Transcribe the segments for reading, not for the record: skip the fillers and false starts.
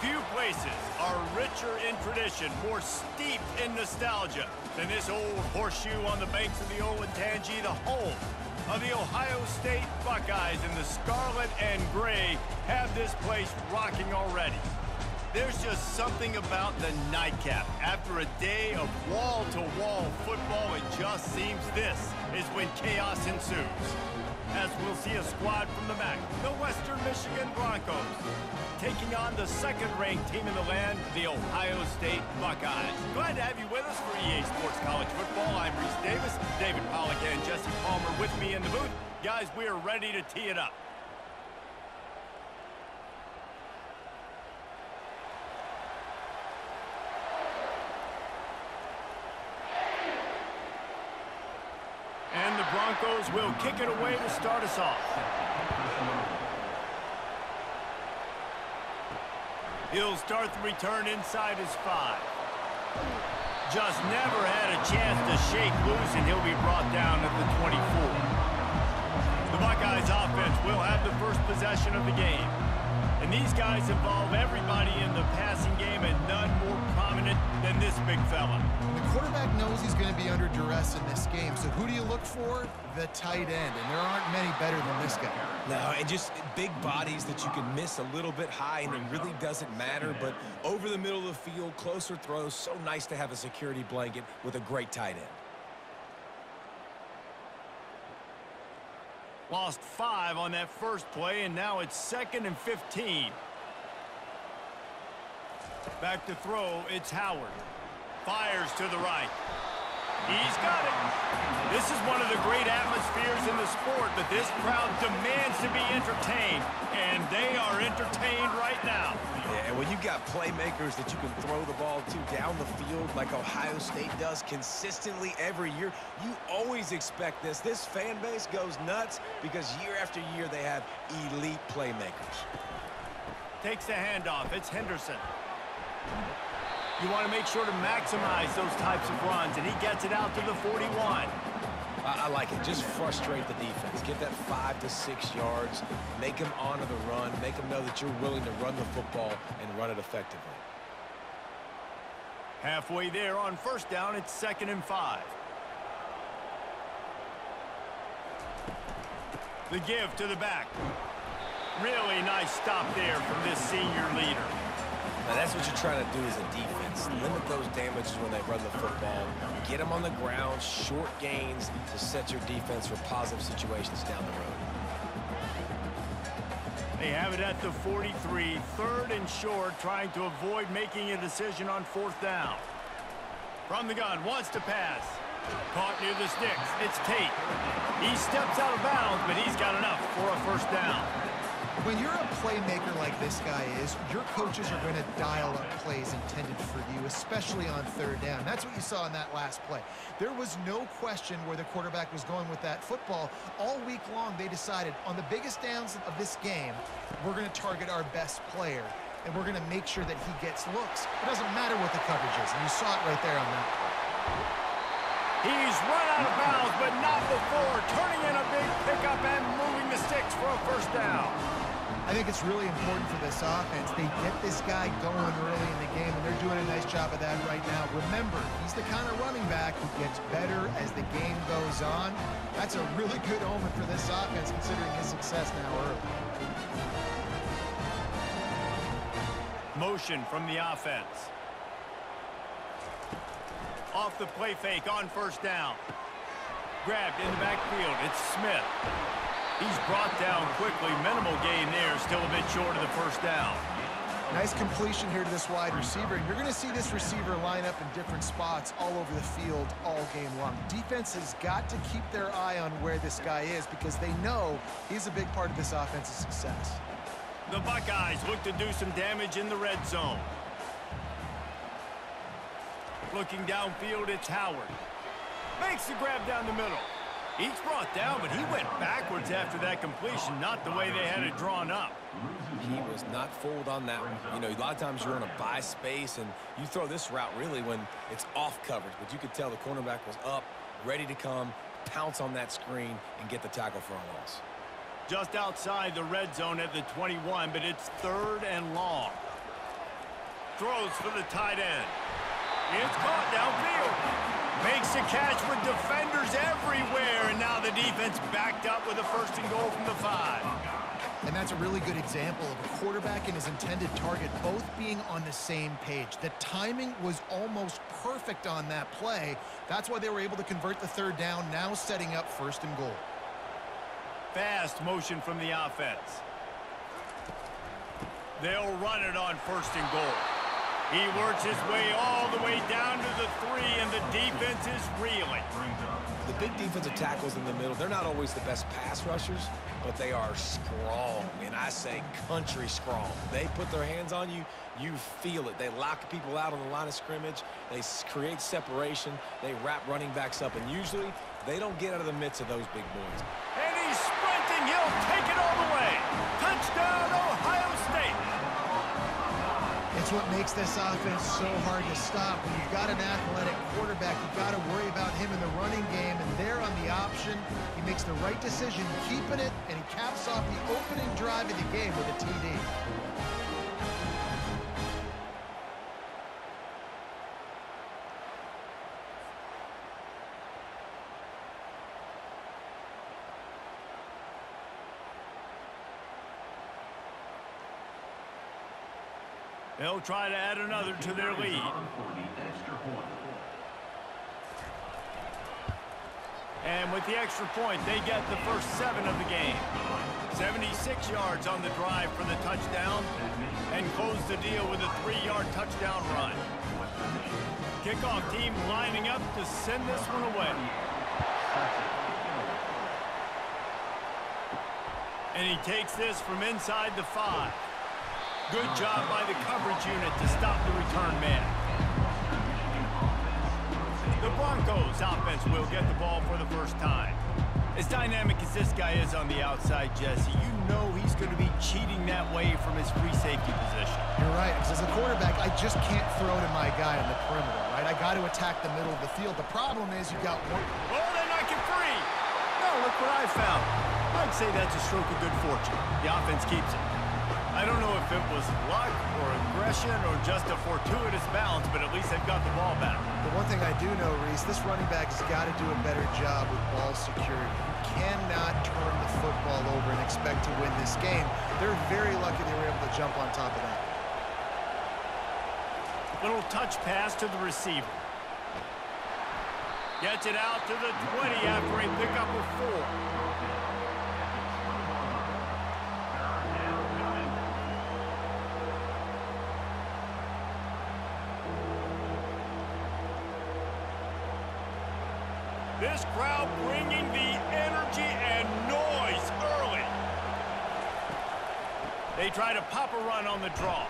Few places are richer in tradition, more steeped in nostalgia than this old horseshoe on the banks of the Olentangy, the home of the Ohio State Buckeyes. And the scarlet and gray have this place rocking already. There's just something about the nightcap. After a day of wall-to-wall football, it just seems this is when chaos ensues. As we'll see a squad from the MAC, the Western Michigan Broncos, taking on the second-ranked team in the land, the Ohio State Buckeyes. Glad to have you with us for EA Sports College Football. I'm Reese Davis, David Pollack and Jesse Palmer with me in the booth. Guys, we are ready to tee it up. And the Broncos will kick it away to start us off. He'll start the return inside his 5. Just never had a chance to shake loose, and he'll be brought down at the 24. The Buckeyes offense will have the first possession of the game. And these guys involve everybody in the passing game, and none more prominent than this big fella. The quarterback knows he's going to be under duress in this game, so who do you look for? The tight end, and there aren't many better than this guy. No, and just big bodies that you can miss a little bit high, and it really doesn't matter, but over the middle of the field, closer throws, so nice to have a security blanket with a great tight end. Lost 5 on that first play, and now it's 2nd and 15. Back to throw, it's Howard. Fires to the right. He's got it. This is one of the great atmospheres in the sport, but this crowd demands to be entertained, and they are entertained right now. Yeah, and when you've got playmakers that you can throw the ball to down the field like Ohio State does consistently every year, you always expect this. This fan base goes nuts because year after year they have elite playmakers. Takes the handoff. It's Henderson. You want to make sure to maximize those types of runs, and he gets it out to the 41. I like it. Just frustrate the defense. Get that 5 to 6 yards. Make them honor the run. Make them know that you're willing to run the football and run it effectively. Halfway there on first down, it's 2nd and 5. The give to the back. Really nice stop there from this senior leader. Now that's what you're trying to do as a defense. Limit those damages when they run the football. Get them on the ground, short gains to set your defense for positive situations down the road. They have it at the 43, 3rd and short, trying to avoid making a decision on 4th down. From the gun, wants to pass. Caught near the sticks. It's Tate. He steps out of bounds, but he's got enough for a first down. When you're a playmaker like this guy is, your coaches are going to dial up plays intended for you, especially on 3rd down. That's what you saw in that last play. There was no question where the quarterback was going with that football. All week long, they decided on the biggest downs of this game, we're going to target our best player, and we're going to make sure that he gets looks. It doesn't matter what the coverage is, and you saw it right there on that play. He's run out of bounds, but not before turning in a big pickup and moving the sticks for a first down. I think it's really important for this offense. They get this guy going early in the game, and they're doing a nice job of that right now. Remember, he's the kind of running back who gets better as the game goes on. That's a really good omen for this offense, considering his success now early. Motion from the offense. Off the play fake on first down. Grabbed in the backfield. It's Smith. He's brought down quickly. Minimal gain there. Still a bit short of the first down. Nice completion here to this wide receiver. And you're going to see this receiver line up in different spots all over the field all game long. Defense has got to keep their eye on where this guy is because they know he's a big part of this offense's success. The Buckeyes look to do some damage in the red zone. Looking downfield, it's Howard. Makes the grab down the middle. He's brought down, but he went backwards after that completion, not the way they had it drawn up. He was not fooled on that one. You know, a lot of times you're in a bye space, and you throw this route really when it's off coverage. But you could tell the cornerback was up, ready to come, pounce on that screen, and get the tackle for a loss. Just outside the red zone at the 21, but it's 3rd and long. throws for the tight end. It's caught downfield. Makes a catch with defenders everywhere, and now the defense backed up with a 1st and goal from the 5. And that's a really good example of a quarterback and his intended target both being on the same page. The timing was almost perfect on that play. That's why they were able to convert the 3rd down, now setting up 1st and goal. Fast motion from the offense. They'll run it on 1st and goal. He works his way all the way down to the 3, and the defense is reeling. The big defensive tackles in the middle, they're not always the best pass rushers, but they are strong, and I say country strong. They put their hands on you, you feel it. They lock people out on the line of scrimmage. They create separation. They wrap running backs up, and usually they don't get out of the midst of those big boys. And he's sprinting. He'll take it all the way. Touchdown, Ohio State. It's what makes this offense so hard to stop. When you've got an athletic quarterback, you've got to worry about him in the running game, and there on the option, he makes the right decision, keeping it, and he caps off the opening drive of the game with a TD. They'll try to add another to their lead. And with the extra point, they get the first 7 of the game. 76 yards on the drive for the touchdown, and close the deal with a 3-yard touchdown run. Kickoff team lining up to send this one away. And he takes this from inside the 5. Good job by the coverage unit to stop the return man. The Broncos offense will get the ball for the first time. As dynamic as this guy is on the outside, Jesse, you know he's going to be cheating that way from his free safety position. You're right, because as a quarterback, I just can't throw to my guy on the perimeter, right? I got to attack the middle of the field. The problem is you've got one... Oh, they knock it free! No, look what I found. I'd say that's a stroke of good fortune. The offense keeps it. I don't know if it was luck or aggression or just a fortuitous bounce, but at least they've got the ball back. The one thing I do know, Reese, this running back has got to do a better job with ball security. You cannot turn the football over and expect to win this game. They're very lucky they were able to jump on top of that. Little touch pass to the receiver. Gets it out to the 20 after a pickup of 4. This crowd bringing the energy and noise early. They try to pop a run on the draw.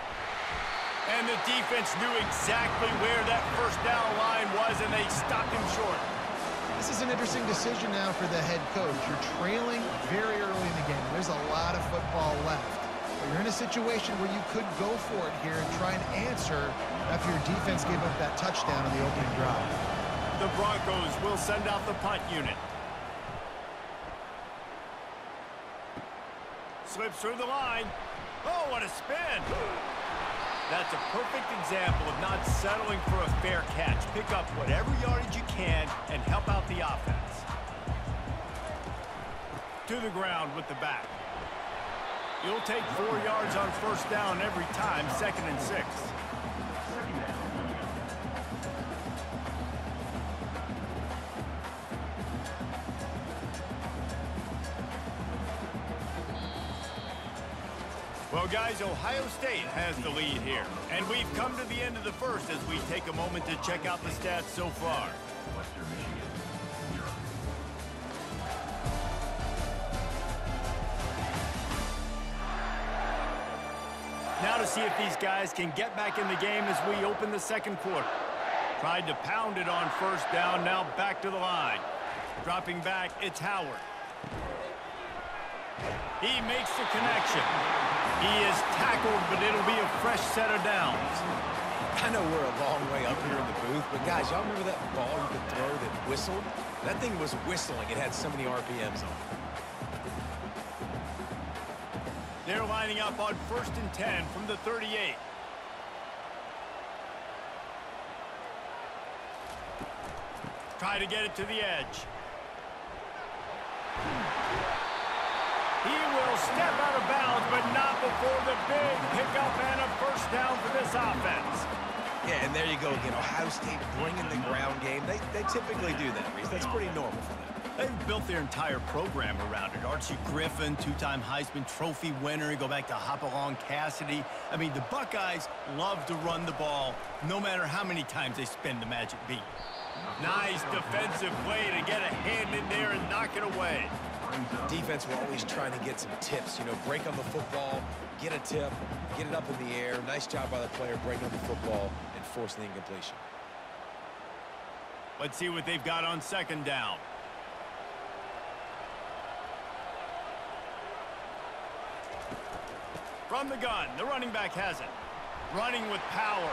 And the defense knew exactly where that first down line was, and they stopped him short. This is an interesting decision now for the head coach. You're trailing very early in the game. There's a lot of football left. But you're in a situation where you could go for it here and try and answer after your defense gave up that touchdown on the opening drive. The Broncos will send out the punt unit. Slips through the line. Oh, what a spin. That's a perfect example of not settling for a fair catch. Pick up whatever yardage you can and help out the offense. To the ground with the back. You'll take 4 yards on first down every time, 2nd and 6. Well, guys, Ohio State has the lead here. And we've come to the end of the first as we take a moment to check out the stats so far. Now to see if these guys can get back in the game as we open the second quarter. Tried to pound it on first down, now back to the line. Dropping back, it's Howard. He makes the connection. He is tackled, but it'll be a fresh set of downs. I know we're a long way up here in the booth, but guys, y'all remember that ball you could throw that whistled? That thing was whistling. It had so many RPMs on it. They're lining up on 1st and 10 from the 38. Try to get it to the edge. He will step out of bounds, but not before the big pickup and a first down for this offense. Yeah, and there you go again. Ohio State bringing the ground game. They typically do that, Reese. That's pretty normal for them. They've built their entire program around it. Archie Griffin, two-time Heisman Trophy winner. You go back to Hopalong Cassidy. I mean, the Buckeyes love to run the ball, no matter how many times they spin the magic beat. Nice defensive play to get a hand in there and knock it away. Defense were always trying to get some tips, you know, break on the football, get a tip, get it up in the air. Nice job by the player breaking on the football and forcing the incompletion. Let's see what they've got on second down. From the gun, the running back has it. Running with power.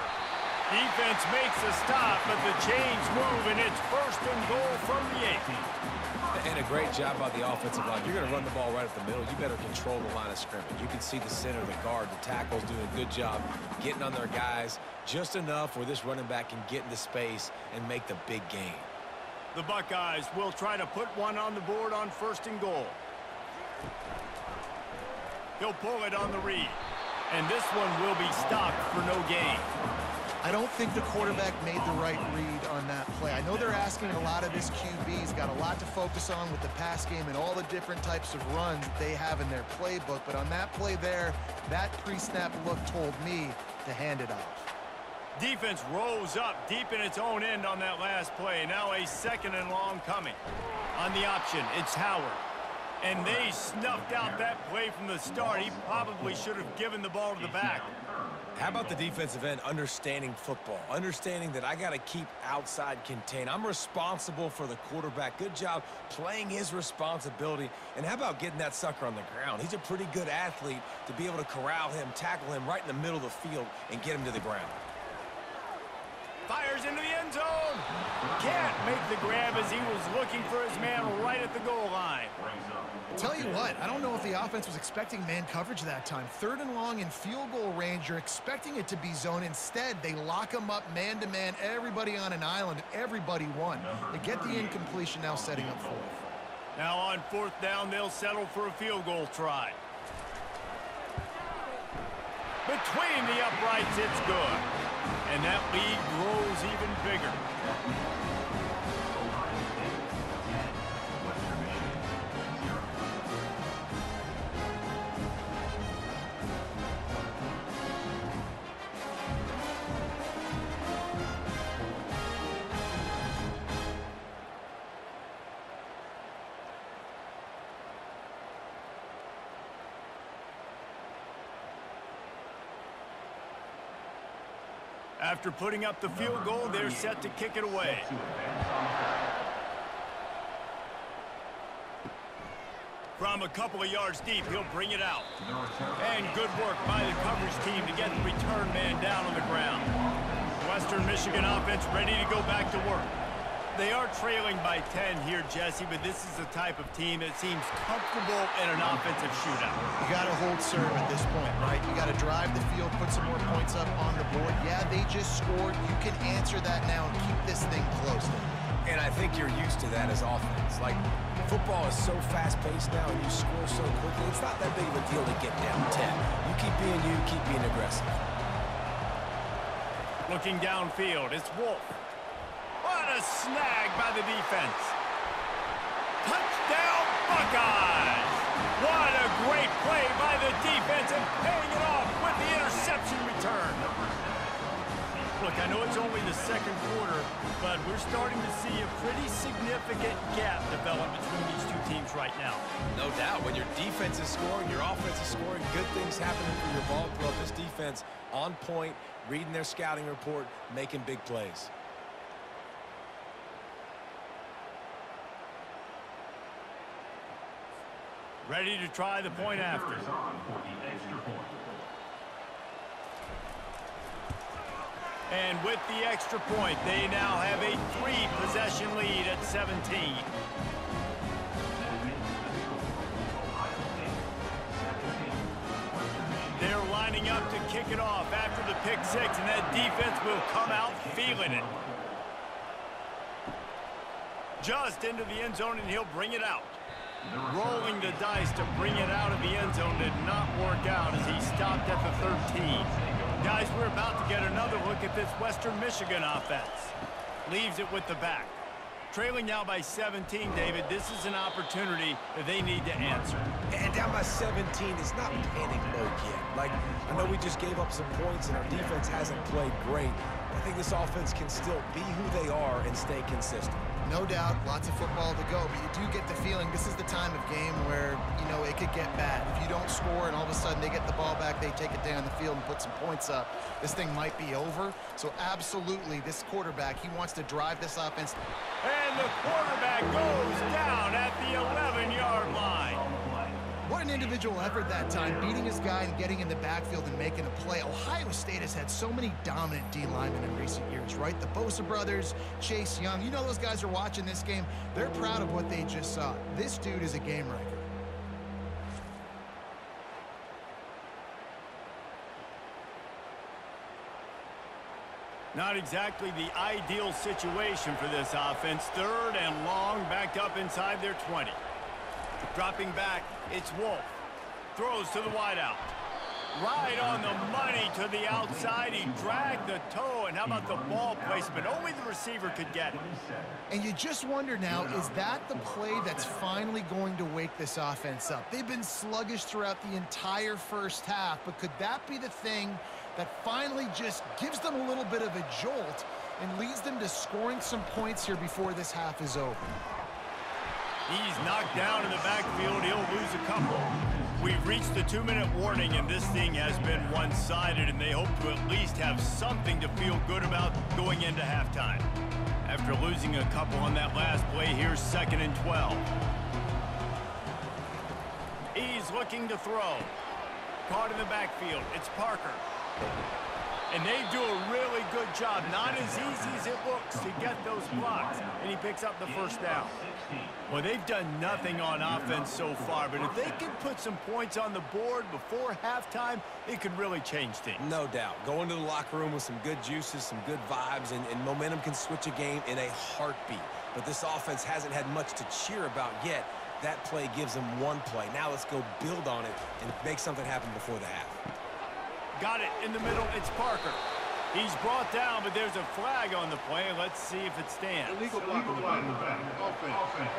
Defense makes a stop, but the chains move, and it's first and goal from the 8. And a great job by the offensive line. You're going to run the ball right at the middle. You better control the line of scrimmage. You can see the center, the guard, the tackles doing a good job getting on their guys just enough where this running back can get into space and make the big game. The Buckeyes will try to put one on the board on first and goal. He'll pull it on the read. And this one will be stopped for no gain. I don't think the quarterback made the right read on that play. I know they're asking a lot of his QBs, got a lot to focus on with the pass game and all the different types of runs that they have in their playbook. But on that play there, that pre-snap look told me to hand it off. Defense rose up deep in its own end on that last play. Now a second and long coming. On the option, it's Howard. And they snuffed out that play from the start. He probably should have given the ball to the back. How about the defensive end understanding football, understanding that I got to keep outside contain. I'm responsible for the quarterback. Good job playing his responsibility. And how about getting that sucker on the ground? He's a pretty good athlete to be able to corral him, tackle him right in the middle of the field, and get him to the ground. Fires into the end zone. Can't make the grab as he was looking for his man right at the goal line. Tell you what, I don't know if the offense was expecting man coverage that time. Third and long in field goal range, you're expecting it to be zone. Instead, they lock them up man-to-man, everybody on an island, everybody won. They get the incompletion, now setting up fourth. Now on fourth down, they'll settle for a field goal try. Between the uprights, it's good. And that lead grows even bigger. After putting up the field goal, they're set to kick it away. From a couple of yards deep, he'll bring it out. And good work by the coverage team to get the return man down on the ground. Western Michigan offense ready to go back to work. They are trailing by 10 here, Jesse, but this is the type of team that seems comfortable in an offensive shootout. You got to hold serve at this point, right? You got to drive the field, put some more points up on the board. Yeah, they just scored. You can answer that now and keep this thing close. And I think you're used to that as offense. Like, football is so fast-paced now and you score so quickly, it's not that big of a deal to get down 10. You keep being aggressive. Looking downfield, it's Wolf. What a snag by the defense. Touchdown, Buckeyes! What a great play by the defense and paying it off with the interception return. Look, I know it's only the second quarter, but we're starting to see a pretty significant gap develop between these two teams right now. No doubt. When your defense is scoring, your offense is scoring, good things happening for your ball club. This defense on point, reading their scouting report, making big plays. Ready to try the point after. And with the extra point, they now have a 3-possession lead at 17. They're lining up to kick it off after the pick six, and that defense will come out feeling it. Just into the end zone, and he'll bring it out. Rolling the dice to bring it out of the end zone did not work out as he stopped at the 13. Guys, we're about to get another look at this Western Michigan offense. Leaves it with the back. Trailing now by 17, David. This is an opportunity that they need to answer. And down by 17 is not panic mode yet. Like, I know we just gave up some points and our defense hasn't played great. I think this offense can still be who they are and stay consistent. No doubt, lots of football to go, but you do get the feeling this is the time of game where, you know, it could get bad. If you don't score and all of a sudden they get the ball back, they take it down the field and put some points up, this thing might be over. So absolutely, this quarterback, he wants to drive this offense. And the quarterback goes down at the 11-yard line. What an individual effort that time, beating his guy and getting in the backfield and making a play. Ohio State has had so many dominant D linemen in recent years, right? The Bosa brothers, Chase Young. You know those guys are watching this game. They're proud of what they just saw. This dude is a game wrecker. Not exactly the ideal situation for this offense. 3rd and long, backed up inside their 20. Dropping back, it's Wolf. Throws to the wideout. Right on the money to the outside. He dragged the toe, and how about the ball placement? Only the receiver could get it. And you just wonder now, is that the play that's finally going to wake this offense up? They've been sluggish throughout the entire first half, but could that be the thing that finally just gives them a little bit of a jolt and leads them to scoring some points here before this half is over? He's knocked down in the backfield. He'll lose a couple. We've reached the 2-minute warning, and this thing has been one-sided, and they hope to at least have something to feel good about going into halftime. After losing a couple on that last play, here's 2nd and 12. He's looking to throw. Caught in the backfield. It's Parker. And they do a really good job. Not as easy as it looks to get those blocks. And he picks up the first down. Well, they've done nothing on offense so far, but if they can put some points on the board before halftime, it could really change things. No doubt. Go into the locker room with some good juices, some good vibes, and momentum can switch a game in a heartbeat. But this offense hasn't had much to cheer about yet. That play gives them one play. Now let's go build on it and make something happen before the half. Got it in the middle. It's Parker. He's brought down, but there's a flag on the play. Let's see if it stands. Illegal flag in the back. Offense.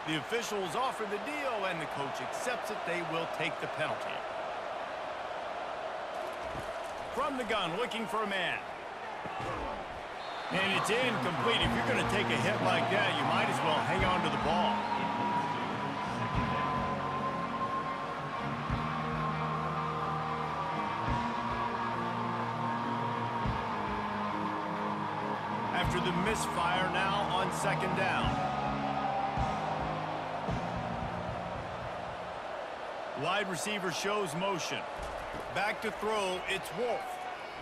The officials offer the deal, and the coach accepts it. They will take the penalty. From the gun, looking for a man. And it's incomplete. If you're going to take a hit like that, you might as well hang on to the ball. After the misfire, now on 2nd down. Wide receiver shows motion. Back to throw, it's Wolf.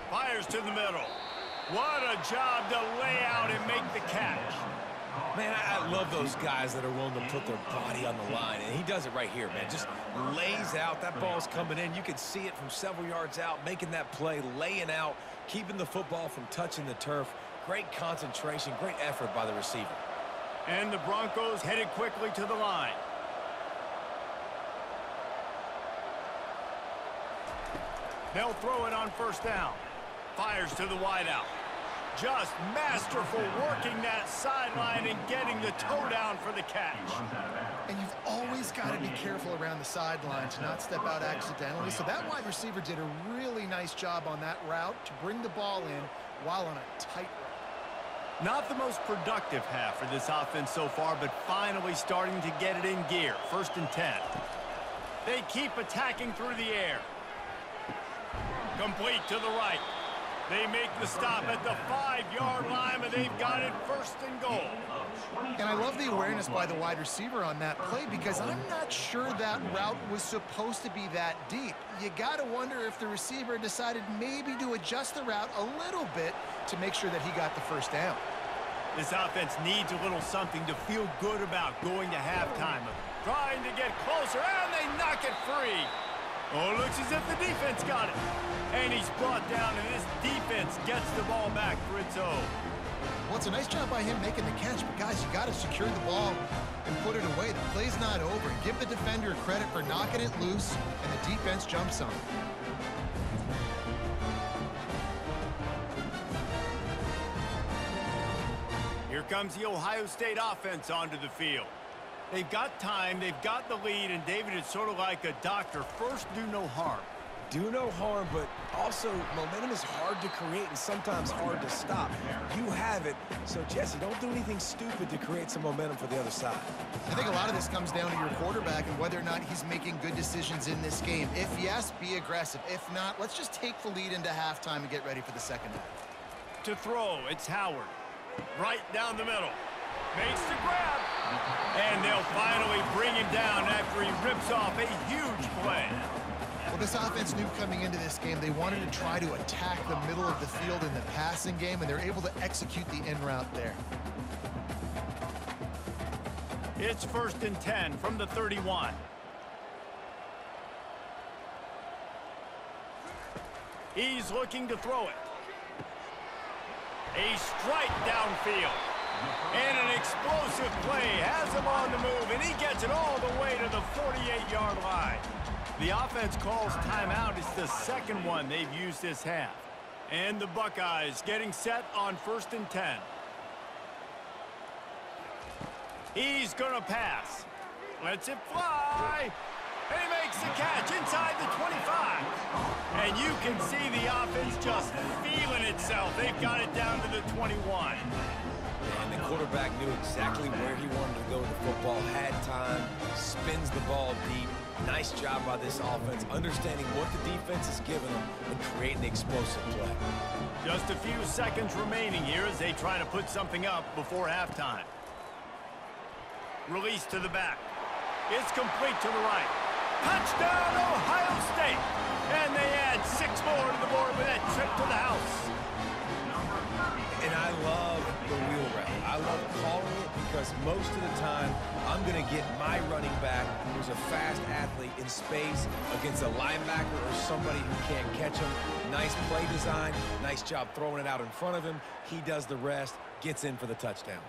Fires to the middle. What a job to lay out and make the catch. Man, I love those guys that are willing to put their body on the line, and he does it right here, man. Just lays out. That ball's coming in. You can see it from several yards out, making that play, laying out, keeping the football from touching the turf. Great concentration, great effort by the receiver. And the Broncos headed quickly to the line. They'll throw it on 1st down. Fires to the wideout. Just masterful working that sideline and getting the toe down for the catch. And you've always got to be careful around the sideline to not step out accidentally. So that wide receiver did a really nice job on that route to bring the ball in while on a tight route. Not the most productive half for this offense so far, but finally starting to get it in gear. 1st and 10. They keep attacking through the air. Complete to the right. They make the stop at the 5-yard line, but they've got it 1st and goal. And I love the awareness by the wide receiver on that play because I'm not sure that route was supposed to be that deep. You got to wonder if the receiver decided maybe to adjust the route a little bit to make sure that he got the 1st down. This offense needs a little something to feel good about going to halftime. Trying to get closer, and they knock it free. Oh, looks as if the defense got it. And he's brought down, and this defense gets the ball back for its own. Well, it's a nice job by him making the catch, but guys, you got to secure the ball and put it away. The play's not over. Give the defender credit for knocking it loose, and the defense jumps on it. Here comes the Ohio State offense onto the field. They've got time, they've got the lead, and David, it's sort of like a doctor. First, do no harm. Do no harm, but also momentum is hard to create and sometimes hard to stop. You have it, so Jesse, don't do anything stupid to create some momentum for the other side. I think a lot of this comes down to your quarterback and whether or not he's making good decisions in this game. If yes, be aggressive. If not, let's just take the lead into halftime and get ready for the second half. To throw, it's Howard. Right down the middle. Makes the grab. And they'll finally bring him down after he rips off a huge play. Well, this offense knew coming into this game they wanted to try to attack the middle of the field in the passing game, and they're able to execute the in route there. It's 1st and 10 from the 31. He's looking to throw it. A strike downfield. And an explosive play has him on the move, and he gets it all the way to the 48-yard line. The offense calls timeout. It's the second one they've used this half. And the Buckeyes getting set on 1st and 10. He's going to pass. Lets it fly. And he makes the catch inside the 25. And you can see the offense just feeling itself. They've got it down to the 21. And the quarterback knew exactly where he wanted to go with the football, had time, spins the ball deep. Nice job by this offense, understanding what the defense is giving them and creating the explosive play. Just a few seconds remaining here as they try to put something up before halftime. Release to the back. It's complete to the right. Touchdown, Ohio State! And they add 6 more to the board with that trip to the house. And I love the wheel route. I love calling it because most of the time, I'm going to get my running back, who's a fast athlete, in space against a linebacker or somebody who can't catch him. Nice play design. Nice job throwing it out in front of him. He does the rest, gets in for the touchdown.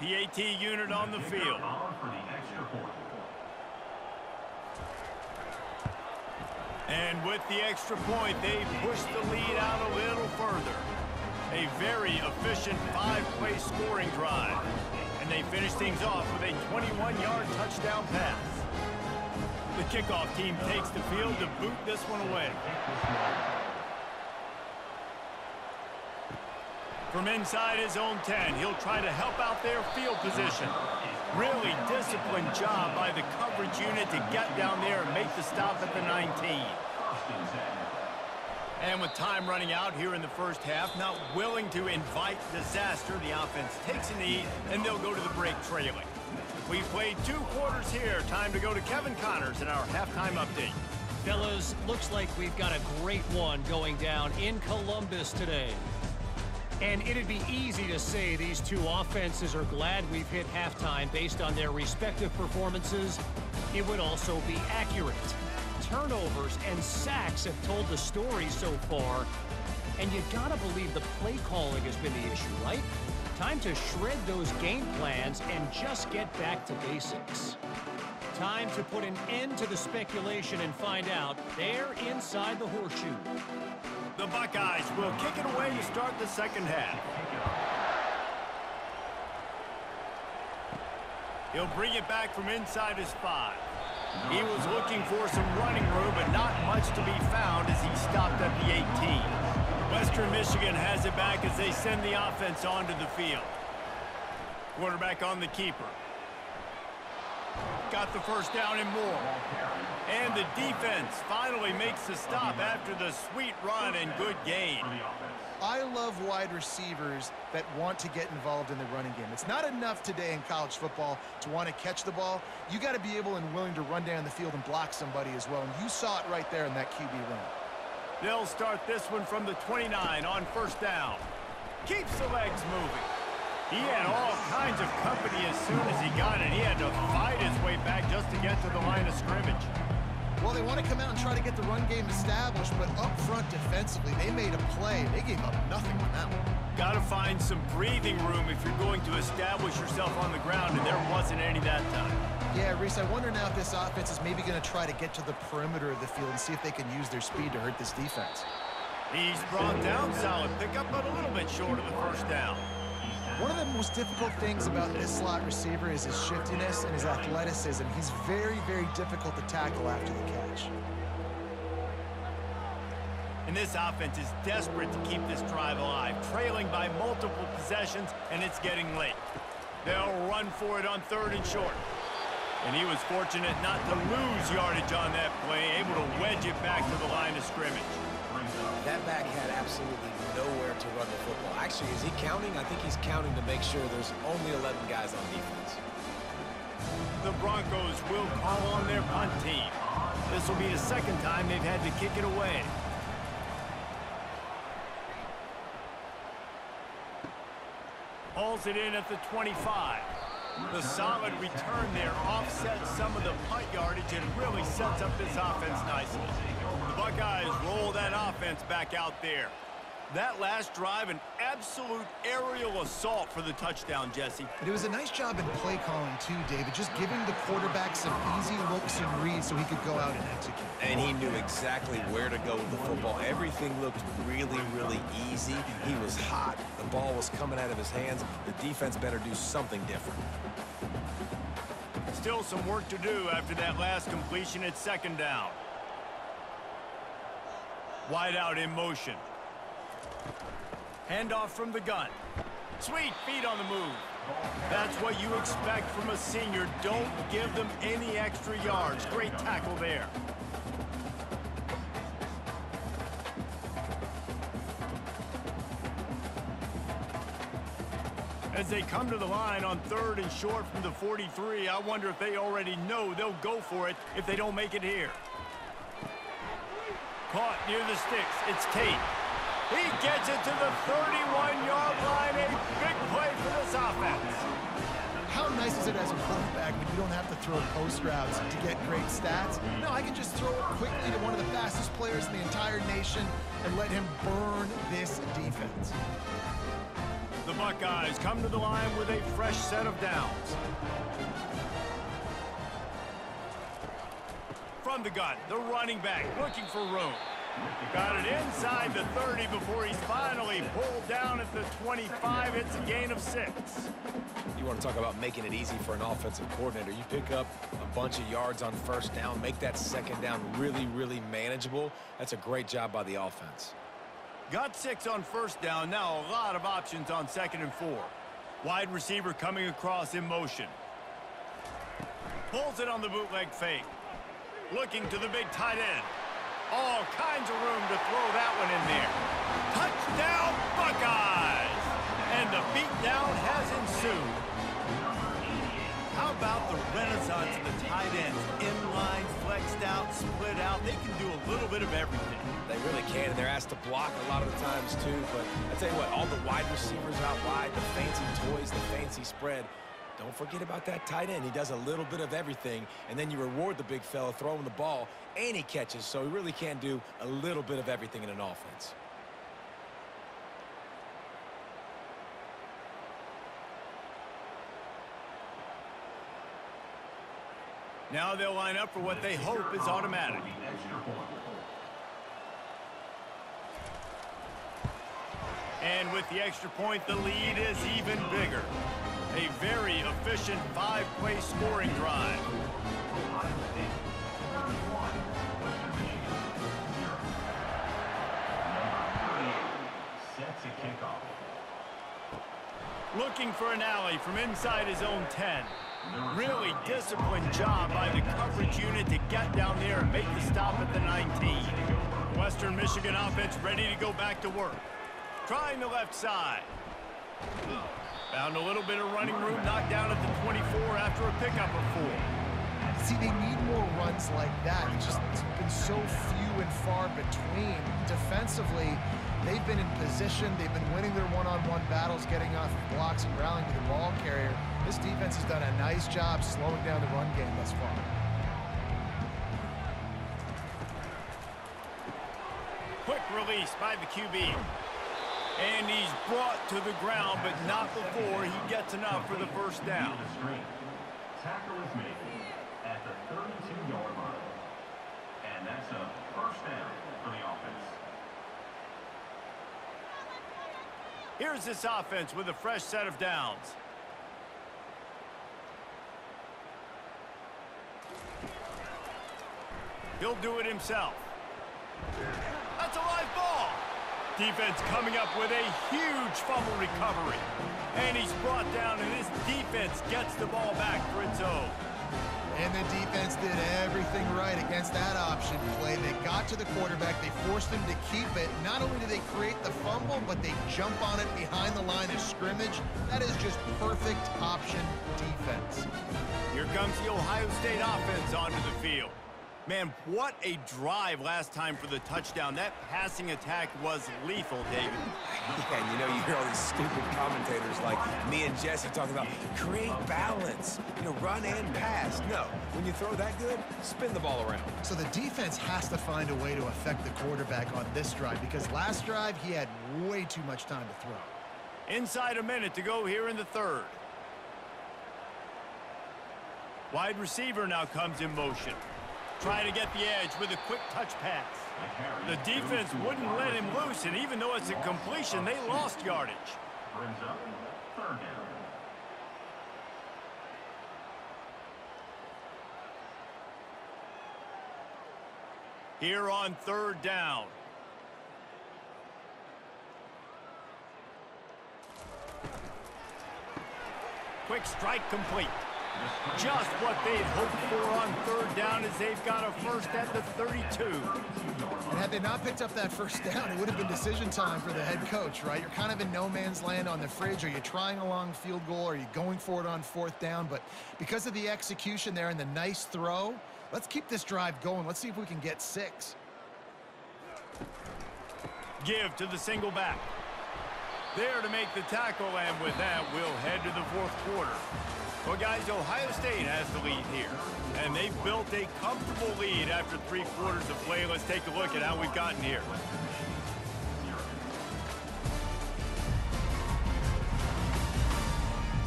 PAT unit on the field. And with the extra point, they push the lead out a little further. A very efficient 5-play scoring drive. And they finish things off with a 21-yard touchdown pass. The kickoff team takes the field to boot this one away. From inside his own 10, he'll try to help out their field position. Really disciplined job by the coverage unit to get down there and make the stop at the 19. And with time running out here in the first half, not willing to invite disaster, the offense takes a knee, and they'll go to the break trailing. We've played 2 quarters here. Time to go to Kevin Connors in our halftime update. Fellas, looks like we've got a great one going down in Columbus today. And it'd be easy to say these 2 offenses are glad we've hit halftime based on their respective performances. It would also be accurate. Turnovers and sacks have told the story so far. And you gotta believe the play calling has been the issue, right? Time to shred those game plans and just get back to basics. Time to put an end to the speculation and find out they're inside the horseshoe. The Buckeyes will kick it away to start the second half. He'll bring it back from inside his 5. He was looking for some running room, but not much to be found as he stopped at the 18. Western Michigan has it back as they send the offense onto the field. Quarterback on the keeper. Got the first down and more. And the defense finally makes the stop after the sweet run and good gain. I love wide receivers that want to get involved in the running game. It's not enough today in college football to want to catch the ball. You got to be able and willing to run down the field and block somebody as well. And you saw it right there in that QB run. They'll start this one from the 29 on first down. Keeps the legs moving. He had all kinds of company as soon as he got it. He had to fight his way back just to get to the line of scrimmage. Well, they want to come out and try to get the run game established, but up front defensively, they made a play. They gave up nothing on that one. Got to find some breathing room if you're going to establish yourself on the ground, and there wasn't any that time. Yeah, Reese, I wonder now if this offense is maybe going to try to get to the perimeter of the field and see if they can use their speed to hurt this defense. He's brought down, solid pickup, but a little bit short of the first down. One of the most difficult things about this slot receiver is his shiftiness and his athleticism. He's very, very difficult to tackle after the catch. And this offense is desperate to keep this drive alive, trailing by multiple possessions, and it's getting late. They'll run for it on 3rd and short. And he was fortunate not to lose yardage on that play, able to wedge it back to the line of scrimmage. That back had absolutely nowhere to run the football. Actually, is he counting? I think he's counting to make sure there's only 11 guys on defense. The Broncos will call on their punt team. This will be the second time they've had to kick it away. Hauls it in at the 25. The solid return there offsets some of the punt yardage and really sets up this offense nicely. The Buckeyes roll that offense back out there. That last drive, an absolute aerial assault for the touchdown, Jesse. But it was a nice job in play calling too, David, just giving the quarterback some easy looks and reads so he could go out and execute. And he knew exactly where to go with the football. Everything looked really, really easy. He was hot. The ball was coming out of his hands. The defense better do something different. Still some work to do after that last completion at 2nd down. Wide out in motion. Handoff from the gun. Sweet feet on the move. That's what you expect from a senior. Don't give them any extra yards. Great tackle there. As they come to the line on 3rd and short from the 43, I wonder if they already know they'll go for it if they don't make it here. Caught near the sticks. It's Tate. He gets it to the 31-yard line. A big play for this offense. How nice is it as a quarterback when you don't have to throw post routes to get great stats? No, I can just throw it quickly to one of the fastest players in the entire nation and let him burn this defense. The Buckeyes come to the line with a fresh set of downs. From the gun, the running back looking for room. Got it inside the 30 before he's finally pulled down at the 25. It's a gain of 6. You want to talk about making it easy for an offensive coordinator. You pick up a bunch of yards on 1st down, make that 2nd down really, really manageable. That's a great job by the offense. Got 6 on 1st down. Now a lot of options on 2nd and 4. Wide receiver coming across in motion. Pulls it on the bootleg fake. Looking to the big tight end. All kinds of room to throw that one in there. Touchdown, Buckeyes! And the beatdown has ensued. How about the renaissance of the tight ends? Inline, flexed out, split out. They can do a little bit of everything. They really can, and they're asked to block a lot of the times, too. But I tell you what, all the wide receivers out wide, the fancy toys, the fancy spread, don't forget about that tight end. He does a little bit of everything, and then you reward the big fella throwing the ball, and he catches, so he really can do a little bit of everything in an offense. Now they'll line up for what they hope is automatic. And with the extra point, the lead is even bigger. A very efficient 5-play scoring drive. Looking for an alley from inside his own 10. Really disciplined job by the coverage unit to get down there and make the stop at the 19. Western Michigan offense ready to go back to work. Trying the left side. Found a little bit of running room, knocked down at the 24 after a pickup of 4. See, they need more runs like that. It's been so few and far between. Defensively, they've been in position. They've been winning their one-on-one battles, getting off blocks and rallying to the ball carrier. This defense has done a nice job slowing down the run game thus far. Quick release by the QB. And he's brought to the ground, but not before he gets enough for the first down. Tackle is made at the 32-yard line. And that's a first down for the offense. Here's this offense with a fresh set of downs. He'll do it himself. That's a live ball. Defense coming up with a huge fumble recovery. And he's brought down, and this defense gets the ball back for its own. And the defense did everything right against that option play. They got to the quarterback. They forced him to keep it. Not only do they create the fumble, but they jump on it behind the line of scrimmage. That is just perfect option defense. Here comes the Ohio State offense onto the field. Man, what a drive last time for the touchdown. That passing attack was lethal, David. Yeah, and you know, you hear all these stupid commentators like me and Jesse talking about create balance, run and pass. No, when you throw that good, spin the ball around. So the defense has to find a way to affect the quarterback on this drive because last drive he had way too much time to throw. Inside a minute to go here in the third. Wide receiver now comes in motion. Trying to get the edge with a quick touch pass. The defense wouldn't let him loose, and even though it's a completion, they lost yardage. Brings up third down. Here on third down. Quick strike complete. Just what they'd hoped for on third down as they've got a first at the 32. And had they not picked up that first down, it would have been decision time for the head coach, right? You're kind of in no man's land on the fridge. Are you trying a long field goal? Are you going for it on fourth down? But because of the execution there and the nice throw, let's keep this drive going. Let's see if we can get 6. Give to the single back. There to make the tackle, and with that, we'll head to the fourth quarter. Well, guys, Ohio State has the lead here, and they've built a comfortable lead after 3 quarters of play. Let's take a look at how we've gotten here.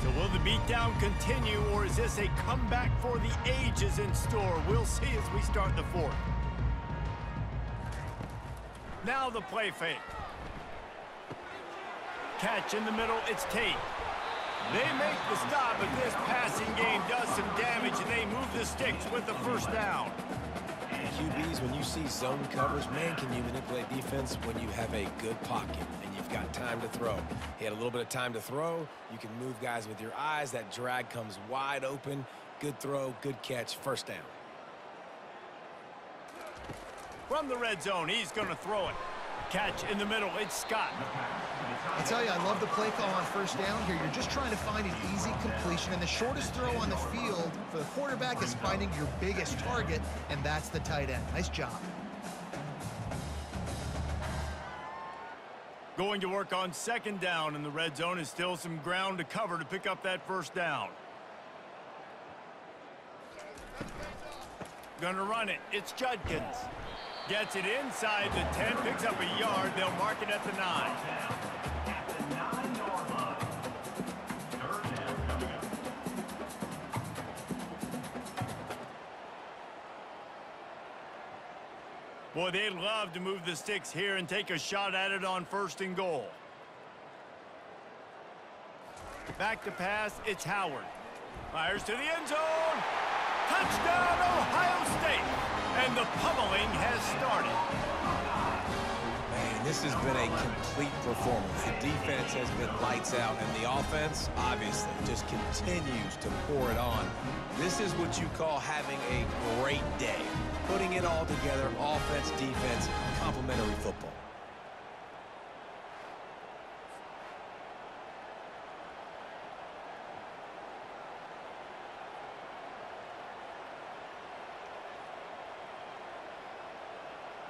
So will the beatdown continue, or is this a comeback for the ages in store? We'll see as we start the fourth. Now the play fake. Catch in the middle, it's Tate. They make the stop, but this passing game does some damage, and they move the sticks with the first down. QBs, when you see zone covers, man, can you manipulate defense when you have a good pocket and you've got time to throw. He had a little bit of time to throw. You can move guys with your eyes. That drag comes wide open. Good throw, good catch, first down. From the red zone, he's going to throw it. Catch in the middle, it's Scott. I tell you, I love the play call on first down here. You're just trying to find an easy completion, and the shortest throw on the field for the quarterback is finding your biggest target, and that's the tight end. Nice job. Going to work on second down in the red zone is still some ground to cover to pick up that first down. Gonna run it, it's Judkins. Gets it inside the 10, picks up a yard. They'll mark it at the 9. At the 9-yard line. Third down coming up. Boy, they'd love to move the sticks here and take a shot at it on first and goal. Back to pass, it's Howard. Fires to the end zone. Touchdown, Ohio State. And the pummeling has started. Man, this has been a complete performance. The defense has been lights out, and the offense, obviously, just continues to pour it on. This is what you call having a great day. Putting it all together, offense, defense, complementary football.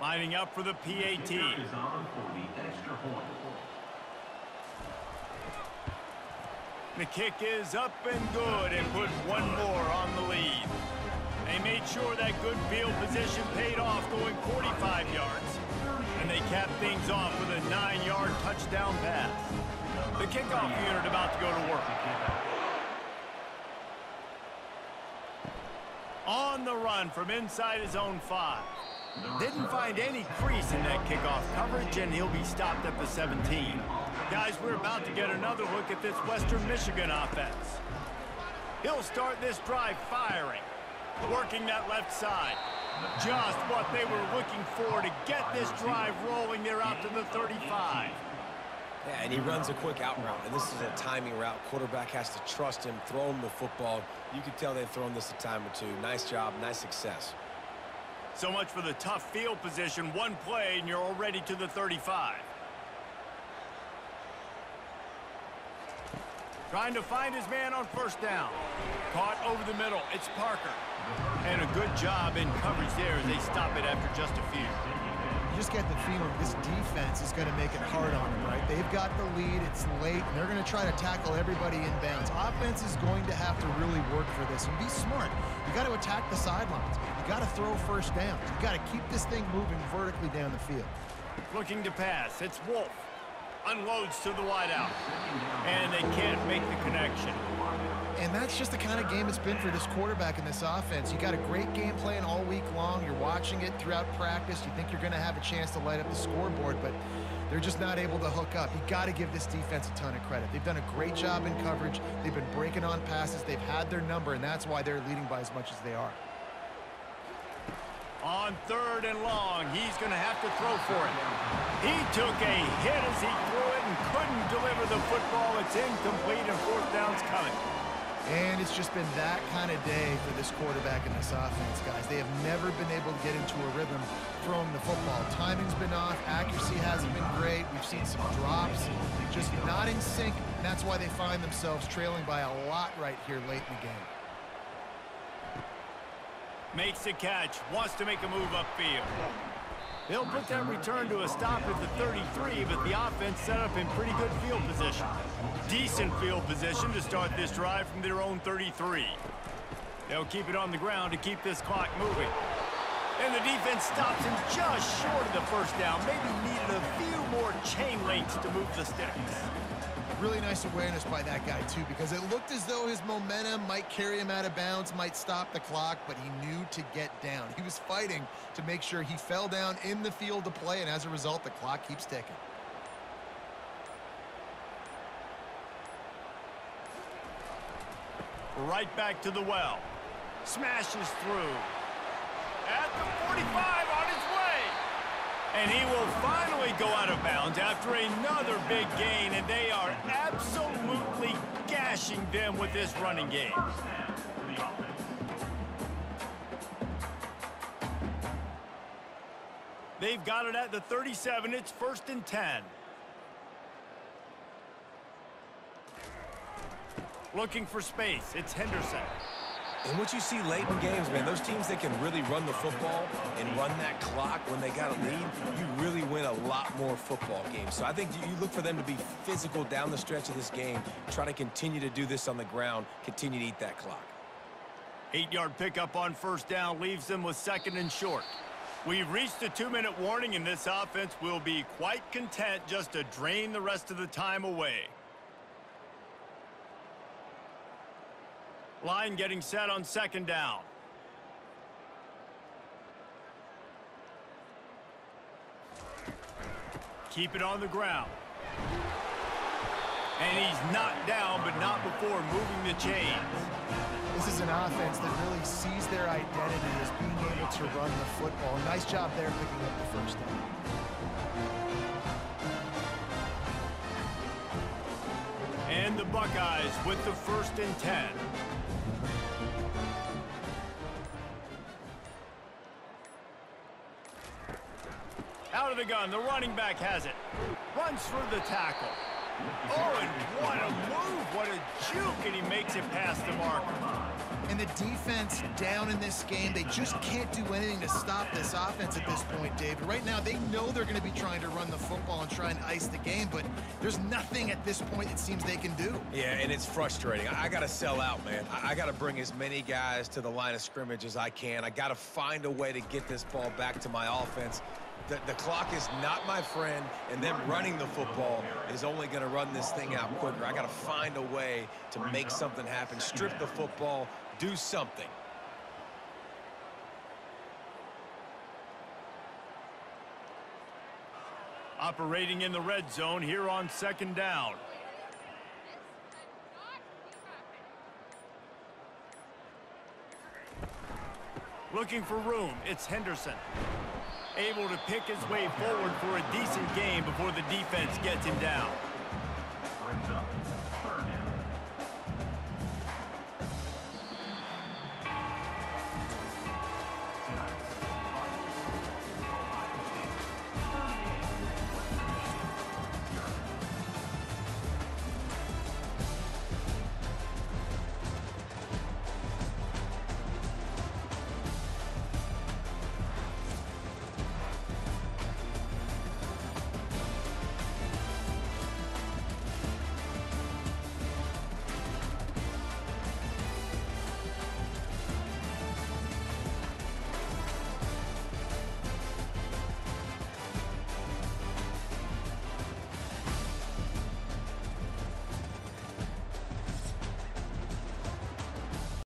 Lining up for the PAT. Is on for the extra point. The kick is up and good and put one more on the lead. They made sure that good field position paid off, going 45 yards. And they capped things off with a 9-yard touchdown pass. The kickoff unit about to go to work. On the run from inside his own 5. Didn't find any crease in that kickoff coverage, and he'll be stopped at the 17. Guys, we're about to get another look at this Western Michigan offense. He'll start this drive firing, working that left side. Just what they were looking for to get this drive rolling. They're out to the 35. Yeah, and he runs a quick out route, and this is a timing route. Quarterback has to trust him, throw him the football. You can tell they've thrown this a time or two. Nice job, nice success. So much for the tough field position. One play, and you're already to the 35. Trying to find his man on first down. Caught over the middle. It's Parker. And a good job in coverage there as they stop it after just a few. You just get the feeling this defense is going to make it hard on them, right? They've got the lead, it's late, and they're going to try to tackle everybody inbounds. Offense is going to have to really work for this and be smart. You got to attack the sidelines. You got to throw first downs. You got to keep this thing moving vertically down the field. Looking to pass. It's Wolf. Unloads to the wideout. And they can't make the connection. And that's just the kind of game it's been for this quarterback in this offense. You got a great game plan all week long. You're watching it throughout practice. You think you're going to have a chance to light up the scoreboard, but they're just not able to hook up. You got to give this defense a ton of credit. They've done a great job in coverage. They've been breaking on passes. They've had their number, and that's why they're leading by as much as they are. On 3rd and long, he's going to have to throw for it. He took a hit as he threw it and couldn't deliver the football. It's incomplete, and 4th down's coming. And it's just been that kind of day for this quarterback in this offense, guys. They have never been able to get into a rhythm throwing the football. Timing's been off. Accuracy hasn't been great. We've seen some drops. Just not in sync. And that's why they find themselves trailing by a lot right here late in the game. Makes the catch. Wants to make a move upfield. They'll put that return to a stop at the 33, but the offense set up in pretty good field position. Decent field position to start this drive from their own 33. They'll keep it on the ground to keep this clock moving. And the defense stops him just short of the first down. Maybe needed a few more chain links to move the sticks. Really nice awareness by that guy, too, because it looked as though his momentum might carry him out of bounds, might stop the clock, but he knew to get down. He was fighting to make sure he fell down in the field to play, and as a result, the clock keeps ticking. Right back to the well. Smashes through. At the 45, on his way. And he will finally go out of bounds after another big gain, and they are absolutely gashing them with this running game. They've got it at the 37. It's 1st and 10. Looking for space. It's Henderson. And what you see late in games, man, those teams that can really run the football and run that clock when they got a lead, you really win a lot more football games. So I think you look for them to be physical down the stretch of this game, try to continue to do this on the ground, continue to eat that clock. 8-yard pickup on first down leaves them with 2nd and short. We've reached the 2-minute warning, and this offense will be quite content just to drain the rest of the time away. Line getting set on 2nd down. Keep it on the ground. And he's knocked down, but not before moving the chains. This is an offense that really sees their identity as being able to run the football. Nice job there picking up the first down. And the Buckeyes with the 1st and 10. Out of the gun, the running back has it. Runs through the tackle. Oh, and what a move, what a juke, and he makes it past the marker. And the defense down in this game, they just can't do anything to stop this offense at this point, David. Right now, they know they're going to be trying to run the football and try and ice the game, but there's nothing at this point it seems they can do. Yeah, and it's frustrating. I got to sell out, man. I got to bring as many guys to the line of scrimmage as I can. I got to find a way to get this ball back to my offense. The clock is not my friend, and them running the football is only going to run this thing out quicker. I got to find a way to make something happen, strip the football, do something. Operating in the red zone here on 2nd down. Looking for room, it's Henderson. Able to pick his way forward for a decent gain before the defense gets him down. Brings up